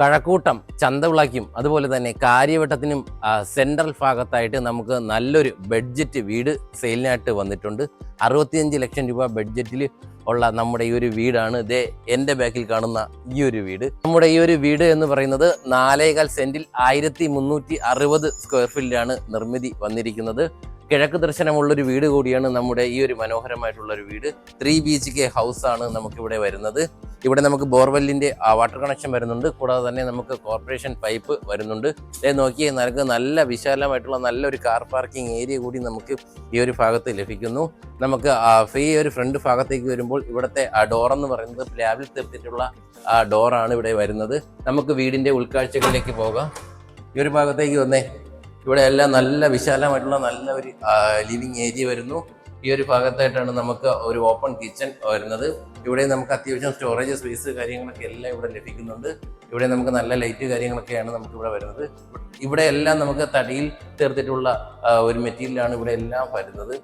കഴക്കൂട്ടം ചന്തവിളയ്ക്കും അതുപോലെ തന്നെ കാര്യവട്ടത്തിനും സെൻട്രൽ ഭാഗത്തായിട്ട് നമുക്ക് നല്ലൊരു ബഡ്ജറ്റ് വീട് സെയിലിനായിട്ട് വന്നിട്ടുണ്ട്. 65 ലക്ഷം രൂപ ബഡ്ജറ്റിൽ ഉള്ള നമ്മുടെ ഈ ഒരു വീടാണ് ഇതേ എൻ്റെ ബാക്കിൽ കാണുന്ന ഈ ഒരു വീട്. നമ്മുടെ ഈ ഒരു വീട് എന്ന് പറയുന്നത് 4.25 സെന്റിൽ 1360 സ്ക്വയർ ഫീറ്റിലാണ് നിർമ്മിതി വന്നിരിക്കുന്നത്. കിഴക്ക് ദർശനമുള്ളൊരു വീട് കൂടിയാണ് നമ്മുടെ ഈ ഒരു മനോഹരമായിട്ടുള്ളൊരു വീട്. 3 BHK ഹൗസ് ആണ് നമുക്കിവിടെ വരുന്നത്. ഇവിടെ നമുക്ക് ബോർവെല്ലിൻ്റെ വാട്ടർ കണക്ഷൻ വരുന്നുണ്ട്. കൂടാതെ തന്നെ നമുക്ക് കോർപ്പറേഷൻ പൈപ്പ് വരുന്നുണ്ട്. നോക്കിയേ, നമുക്ക് നല്ല വിശാലമായിട്ടുള്ള നല്ലൊരു കാർ പാർക്കിംഗ് ഏരിയ കൂടി നമുക്ക് ഈ ഒരു ഭാഗത്ത് ലഭിക്കുന്നു. നമുക്ക് ഈ ഒരു ഫ്രണ്ട് ഭാഗത്തേക്ക് വരുമ്പോൾ ഇവിടുത്തെ ഡോർ എന്ന് പറയുന്നത് പ്ലാവിൽ തീർത്തിട്ടുള്ള ഡോറാണ് ഇവിടെ വരുന്നത്. നമുക്ക് വീടിൻ്റെ ഉൾക്കാഴ്ചകളിലേക്ക് പോകാം. ഈ ഒരു ഭാഗത്തേക്ക് വന്നേ, ഇവിടെ എല്ലാം നല്ല വിശാലമായിട്ടുള്ള നല്ല ഒരു ലിവിങ് ഏരിയ വരുന്നു. ഈ ഒരു ഭാഗത്തായിട്ടാണ് നമുക്ക് ഒരു ഓപ്പൺ കിച്ചൺ വരുന്നത്. ഇവിടെ നമുക്ക് അത്യാവശ്യം സ്റ്റോറേജ് സ്പേസ് കാര്യങ്ങളൊക്കെ എല്ലാം ഇവിടെ ലഭിക്കുന്നുണ്ട്. ഇവിടെ നമുക്ക് നല്ല ലൈറ്റ് കാര്യങ്ങളൊക്കെയാണ് നമുക്ക് ഇവിടെ വരുന്നത്. ഇവിടെ എല്ലാം നമുക്ക് തടിയിൽ തീർത്തിട്ടുള്ള ഒരു മെറ്റീരിയലാണ് ഇവിടെ എല്ലാം വരുന്നത്.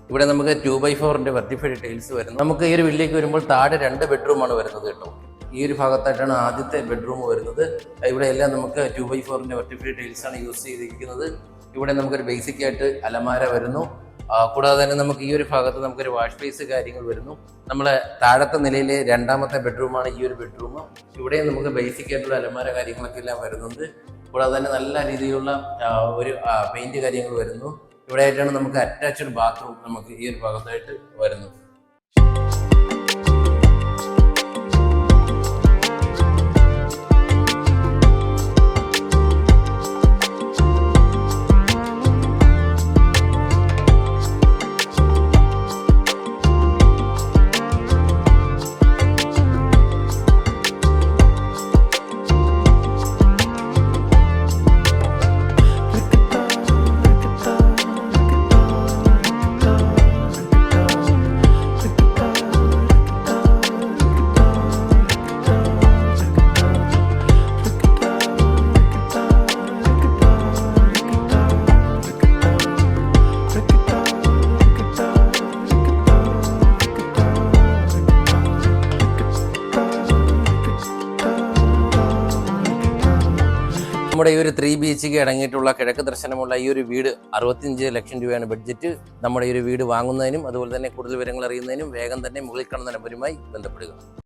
ഇവിടെ നമുക്ക് 2x4 വെർട്ടിഫൈഡ് ടൈൽസ് വരുന്നു. നമുക്ക് ഈ ഒരു വീട്ടിലേക്ക് വരുമ്പോൾ താഴെ 2 ബെഡ്റൂമാണ് വരുന്നത് കേട്ടോ. ഈ ഒരു ഭാഗത്തായിട്ടാണ് ആദ്യത്തെ ബെഡ്റൂം വരുന്നത്. ഇവിടെ എല്ലാം നമുക്ക് 2x4 വെർട്ടിഫൈഡ് ടൈൽസ് ആണ് യൂസ് ചെയ്തിരിക്കുന്നത്. ഇവിടെ നമുക്കൊരു ബേസിക് ആയിട്ട് അലമാര വരുന്നു. കൂടാതെ തന്നെ നമുക്ക് ഈ ഒരു ഭാഗത്ത് നമുക്കൊരു വാഷ് സ്പേസ് കാര്യങ്ങൾ വരുന്നു. നമ്മളെ താഴത്തെ നിലയിലെ 2ാമത്തെ ബെഡ്റൂമാണ് ഈ ഒരു ബെഡ്റൂം. ഇവിടെ നമുക്ക് ബേസിക് ആയിട്ടുള്ള അലമാര കാര്യങ്ങളൊക്കെ എല്ലാം വരുന്നുണ്ട്. കൂടാതെ തന്നെ നല്ല രീതിയിലുള്ള ഒരു പെയിന്റ് കാര്യങ്ങൾ വരുന്നു. ഇവിടെ ആയിട്ടാണ് നമുക്ക് അറ്റാച്ച്ഡ് ബാത്റൂം നമുക്ക് ഈ ഒരു ഭാഗത്തായിട്ട് വരുന്നത്. നമ്മുടെ ഈ ഒരു 3 BHK അടങ്ങിയിട്ടുള്ള കിഴക്ക് ദർശനമുള്ള ഈ ഒരു വീട് 65 ലക്ഷം രൂപയാണ് ബഡ്ജറ്റ്. നമ്മുടെ ഈ ഒരു വീട് വാങ്ങുന്നതിനും അതുപോലെ തന്നെ കൂടുതൽ വിവരങ്ങൾ അറിയുന്നതിനും വേഗം തന്നെ മുകളിൽ കാണുന്ന നമ്പരുമായി ബന്ധപ്പെടുക.